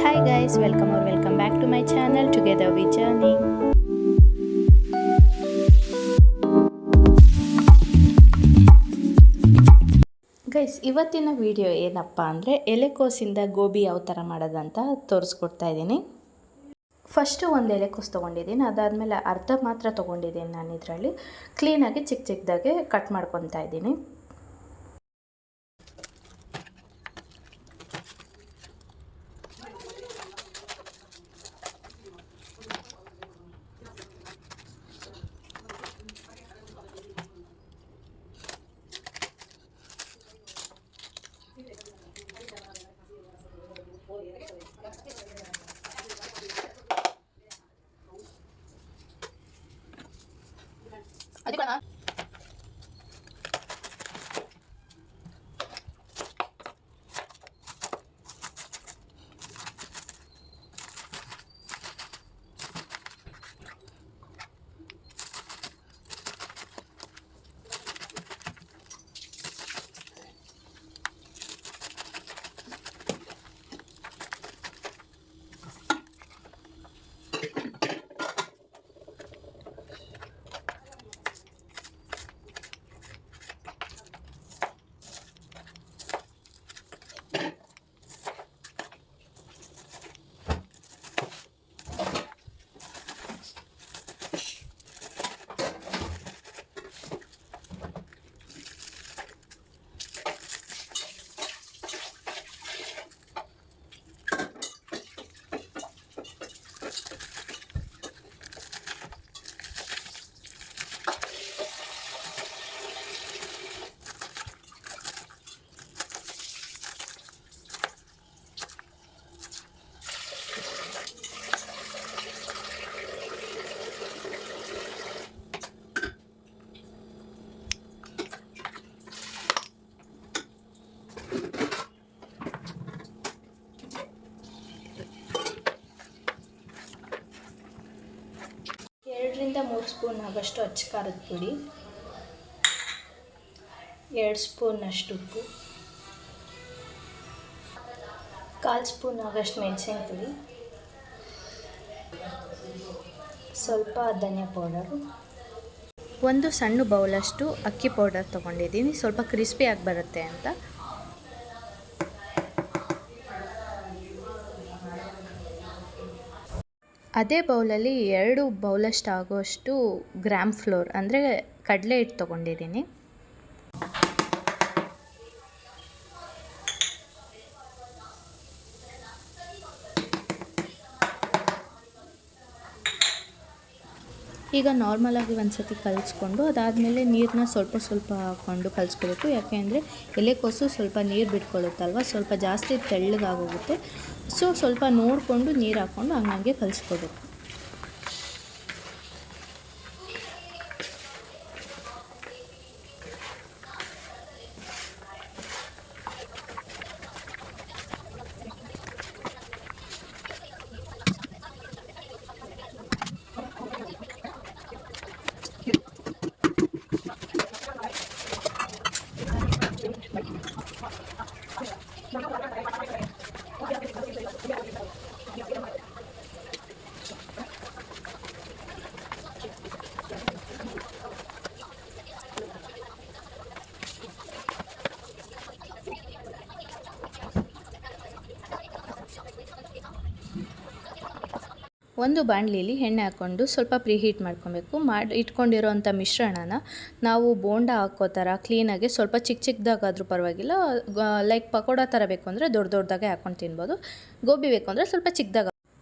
Hi guys, welcome back to my channel Together We Journey. Guys ಇವತ್ತಿನ video ಏನಪ್ಪ ಅಂದರೆ ಎಲೆಕೋಸಿಂದ ಗೋಬಿ ಯಾವ ಥರ ಮಾಡೋದಂತ ತೋರಿಸ್ಕೊಡ್ತಾ ಇದ್ದೀನಿ. ಫಸ್ಟು ಒಂದು ಎಲೆಕೋಸು ತೊಗೊಂಡಿದ್ದೀನಿ, ಅದಾದಮೇಲೆ ಅರ್ಧ ಮಾತ್ರ ತೊಗೊಂಡಿದ್ದೀನಿ. ನಾನು ಇದರಲ್ಲಿ ಕ್ಲೀನಾಗಿ ಚಿಕ್ಕ ಚಿಕ್ಕದಾಗೆ ಕಟ್ ಮಾಡ್ಕೊತಾ ಇದ್ದೀನಿ. ಎರಡರಿಂದ 3 ಸ್ಪೂನ್ ಆಗೋಷ್ಟು ಅಚ್ಚ ಖಾರದ ಪುಡಿ, 2 ಸ್ಪೂನಷ್ಟು ಉಪ್ಪು, 1/4 ಸ್ಪೂನ್ ಆಗೋಷ್ಟು ಮೆಣಸಿನ ಪುಡಿ, ಸ್ವಲ್ಪ ಧನಿಯಾ ಪೌಡರು, ಒಂದು ಸಣ್ಣ ಬೌಲಷ್ಟು ಅಕ್ಕಿ ಪೌಡರ್ ತೊಗೊಂಡಿದ್ದೀನಿ, ಸ್ವಲ್ಪ ಕ್ರಿಸ್ಪಿಯಾಗಿ ಬರುತ್ತೆ ಅಂತ. ಅದೇ ಬೌಲಲ್ಲಿ 2 ಬೌಲಷ್ಟು ಆಗೋಷ್ಟು ಗ್ರಾಮ್ ಫ್ಲೋರ್ ಅಂದರೆ ಕಡಲೆ ಹಿಟ್ಟು ತೊಗೊಂಡಿದ್ದೀನಿ. ಈಗ ನಾರ್ಮಲಾಗಿ ಒಂದು ಸತಿ ಕಲಿಸ್ಕೊಂಡು ಅದಾದಮೇಲೆ ನೀರನ್ನ ಸ್ವಲ್ಪ ಹಾಕ್ಕೊಂಡು ಕಲಿಸ್ಕೋಬೇಕು. ಯಾಕೆ ಅಂದರೆ ಎಲೆಕೋಸು ಸ್ವಲ್ಪ ನೀರು ಬಿಟ್ಕೊಳ್ಳುತ್ತಲ್ವ, ಸ್ವಲ್ಪ ಜಾಸ್ತಿ ತೆಳ್ಳಗಾಗೋಗುತ್ತೆ. ಸೊ ಸ್ವಲ್ಪ ನೋಡಿಕೊಂಡು ನೀರು ಹಾಕ್ಕೊಂಡು ಹಂಗೆ ಕಲಿಸ್ಕೋಬೇಕು. ಒಂದು ಬಾಣಲಿಲಿ ಎಣ್ಣೆ ಹಾಕ್ಕೊಂಡು ಸ್ವಲ್ಪ ಪ್ರೀಹೀಟ್ ಮಾಡ್ಕೊಬೇಕು. ಇಟ್ಕೊಂಡಿರೋವಂಥ ಮಿಶ್ರಣನ ನಾವು ಬೋಂಡ ಹಾಕೋ ಥರ ಕ್ಲೀನಾಗಿ ಸ್ವಲ್ಪ ಚಿಕ್ಕದಾಗಾದರೂ ಪರವಾಗಿಲ್ಲ, ಲೈಕ್ ಪಕೋಡ ಥರ ಬೇಕು ಅಂದರೆ ದೊಡ್ಡದಾಗೆ ಹಾಕ್ಕೊಂಡು ತಿನ್ಬೋದು. ಗೋಬಿ ಬೇಕು ಅಂದರೆ ಸ್ವಲ್ಪ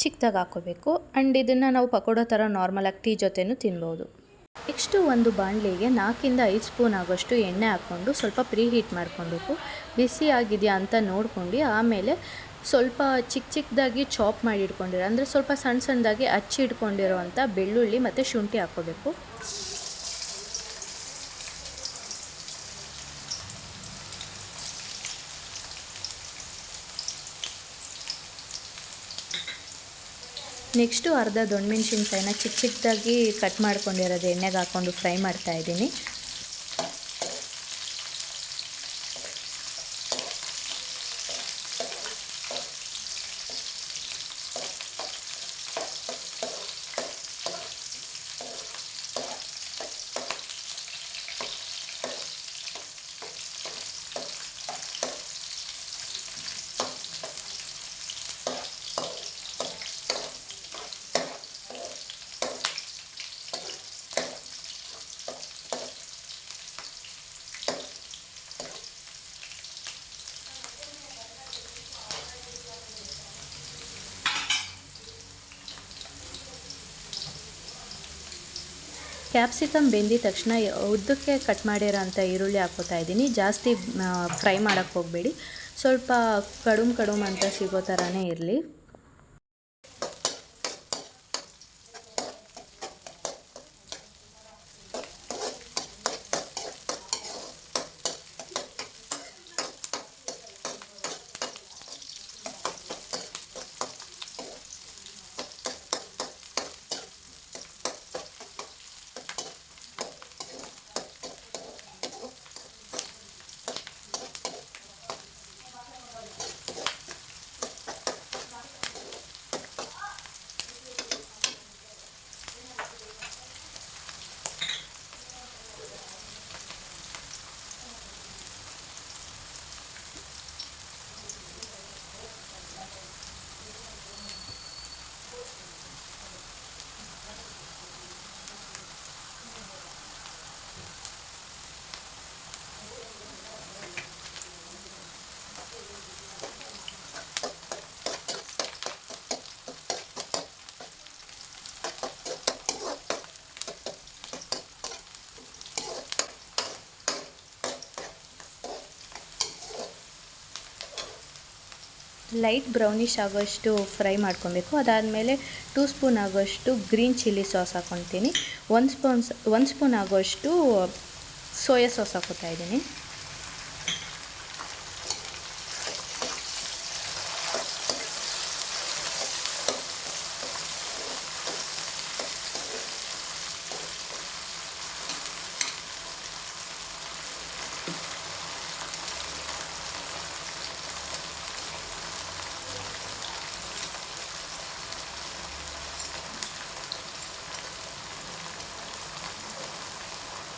ಚಿಕ್ಕದಾಗಿ ಹಾಕ್ಕೋಬೇಕು. ಆ್ಯಂಡ್ ಇದನ್ನು ನಾವು ಪಕೋಡ ಥರ ನಾರ್ಮಲಾಗಿ ಟೀ ಜೊತೆನೂ ತಿನ್ಬೋದು. ನೆಕ್ಸ್ಟು ಒಂದು ಬಾಣಲಿಗೆ 4ರಿಂದ 5 ಸ್ಪೂನ್ ಆಗೋಷ್ಟು ಎಣ್ಣೆ ಹಾಕ್ಕೊಂಡು ಸ್ವಲ್ಪ ಪ್ರೀಹೀಟ್ ಮಾಡ್ಕೊಬೇಕು. ಬಿಸಿ ಆಗಿದೆಯಾ ಅಂತ ನೋಡ್ಕೊಂಡು ಆಮೇಲೆ ಸ್ವಲ್ಪ ಚಿಕ್ಕದಾಗಿ ಚಾಪ್ ಮಾಡಿ ಇಟ್ಕೊಂಡಿರೋ ಅಂದರೆ ಸ್ವಲ್ಪ ಸಣ್ಣದಾಗಿ ಇಟ್ಕೊಂಡಿರೋವಂಥ ಬೆಳ್ಳುಳ್ಳಿ ಮತ್ತು ಶುಂಠಿ ಹಾಕ್ಕೋಬೇಕು. ನೆಕ್ಸ್ಟು ಅರ್ಧ ದೊಣ್ಣೆಮೆಣಸಿನ್ಕಾಯಿನ ಚಿಕ್ಕದಾಗಿ ಕಟ್ ಮಾಡ್ಕೊಂಡಿರೋದು ಎಣ್ಣೆಗೆ ಹಾಕ್ಕೊಂಡು ಫ್ರೈ ಮಾಡ್ತಾಯಿದ್ದೀನಿ. ಕ್ಯಾಪ್ಸಿಕಮ್ ಬೆಂದಿದ ತಕ್ಷಣ ಉದ್ದಕ್ಕೆ ಕಟ್ ಮಾಡಿರೋಂಥ ಈರುಳ್ಳಿ ಹಾಕ್ಕೋತಾ ಇದ್ದೀನಿ. ಜಾಸ್ತಿ ಫ್ರೈ ಮಾಡೋಕ್ಕೆ ಹೋಗಬೇಡಿ, ಸ್ವಲ್ಪ ಕಡುಮ್ ಅಂತ ಸಿಗೋ ಥರನೇ ಇರಲಿ. ಲೈಟ್ ಬ್ರೌನಿಷ್ ಆಗೋಷ್ಟು ಫ್ರೈ ಮಾಡ್ಕೊಬೇಕು. ಅದಾದಮೇಲೆ 2 ಸ್ಪೂನ್ ಆಗೋಷ್ಟು ಗ್ರೀನ್ ಚಿಲ್ಲಿ ಸಾಸ್ ಹಾಕ್ಕೊತೀನಿ. 1 ಸ್ಪೂನ್ ಆಗೋಷ್ಟು ಸೋಯಾ ಸಾಸ್ ಹಾಕ್ಕೊತಾ ಇದ್ದೀನಿ.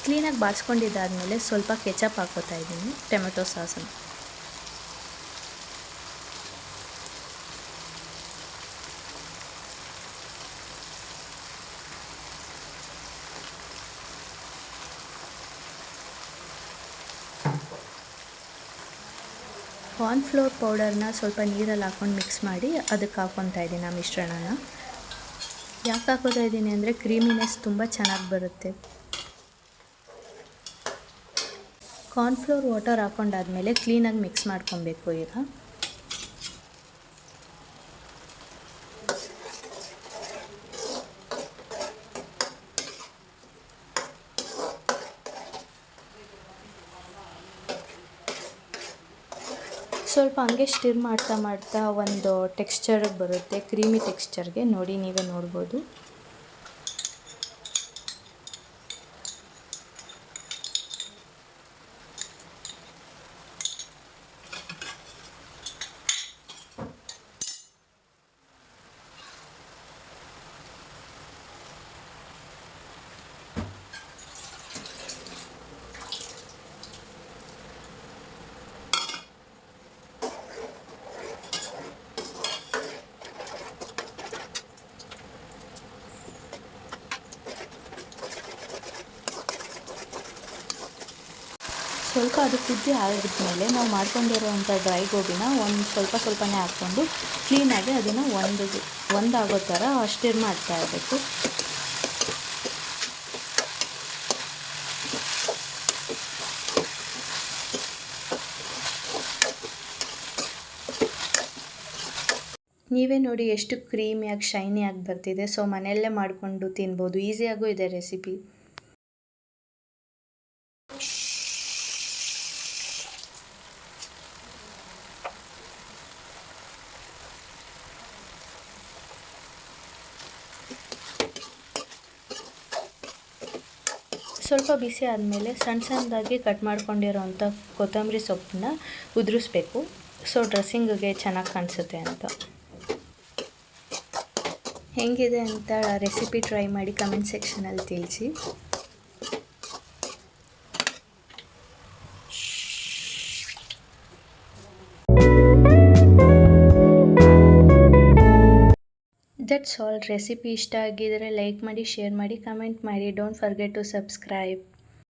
ಕ್ಲೀನಾಗಿ ಬಾಡಿಸ್ಕೊಂಡಿದ್ದಾದಮೇಲೆ ಸ್ವಲ್ಪ ಕೆಚಪ್ ಹಾಕ್ಕೋತಾ ಇದ್ದೀನಿ, ಟೊಮೆಟೊ ಸಾಸನ್ನು. ಕಾರ್ನ್ಫ್ಲೋರ್ ಪೌಡರ್ನ ಸ್ವಲ್ಪ ನೀರಲ್ಲಿ ಹಾಕ್ಕೊಂಡು ಮಿಕ್ಸ್ ಮಾಡಿ ಅದಕ್ಕೆ ಹಾಕ್ಕೊತಾ ಇದ್ದೀನಿ ಆ ಮಿಶ್ರಣನ. ಯಾಕೆ ಹಾಕ್ಕೋತಾ ಇದ್ದೀನಿ ಅಂದರೆ ಕ್ರೀಮಿನೆಸ್ ತುಂಬ ಚೆನ್ನಾಗಿ ಬರುತ್ತೆ. ಕಾರ್ನ್ಫ್ಲೋರ್ ವಾಟರ್ ಹಾಕ್ಕೊಂಡಾದ್ಮೇಲೆ ಕ್ಲೀನಾಗಿ ಮಿಕ್ಸ್ ಮಾಡ್ಕೊಬೇಕು. ಈಗ ಸ್ವಲ್ಪ ಹಂಗೆ ಸ್ಟಿರ್ ಮಾಡ್ತಾ ಒಂದು ಟೆಕ್ಸ್ಚರ್ಗೆ ಬರುತ್ತೆ, ಕ್ರೀಮಿ ಟೆಕ್ಸ್ಚರ್ಗೆ. ನೋಡಿ, ನೀವೇ ನೋಡ್ಬೋದು. ಸ್ವಲ್ಪ ಅದು ಕುದ್ದಿ ಆಗಿದ್ಮೇಲೆ ನಾವು ಮಾಡ್ಕೊಂಡಿರೋವಂಥ ಡ್ರೈ ಗೋಬಿನ ಸ್ವಲ್ಪನೇ ಹಾಕ್ಕೊಂಡು ಕ್ಲೀನಾಗಿ ಅದನ್ನು ಒಂದಾಗೋ ಥರ ಸ್ಟಿರ್ ಮಾಡ್ತಾ ಇರಬೇಕು. ನೀವೇ ನೋಡಿ ಎಷ್ಟು ಕ್ರೀಮಿಯಾಗಿ ಶೈನಿಯಾಗಿ ಬರ್ತಿದೆ. ಸೊ ಮನೆಯಲ್ಲೇ ಮಾಡಿಕೊಂಡು ತಿನ್ಬೋದು, ಈಸಿಯಾಗೂ ಇದೆ ರೆಸಿಪಿ. ಸ್ವಲ್ಪ ಬಿಸಿ ಆದಮೇಲೆ ಸಣ್ಣದಾಗಿ ಕಟ್ ಮಾಡ್ಕೊಂಡಿರೋವಂಥ ಕೊತ್ತಂಬರಿ ಸೊಪ್ಪನ್ನ ಉದುರಿಸ್ಬೇಕು. ಸೊ ಡ್ರೆಸ್ಸಿಂಗಿಗೆ ಚೆನ್ನಾಗಿ ಕಾಣಿಸುತ್ತೆ ಅಂತ. ಹೇಗಿದೆ ಅಂತ ರೆಸಿಪಿ ಟ್ರೈ ಮಾಡಿ ಕಮೆಂಟ್ ಸೆಕ್ಷನಲ್ಲಿ ತಿಳಿಸಿ. That's all. ರೆಸಿಪಿ ಇಷ್ಟ ಆಗಿದರೆ ಲೈಕ್ ಮಾಡಿ, ಶೇರ್ ಮಾಡಿ, ಕಮೆಂಟ್ ಮಾಡಿ. Don't forget to subscribe.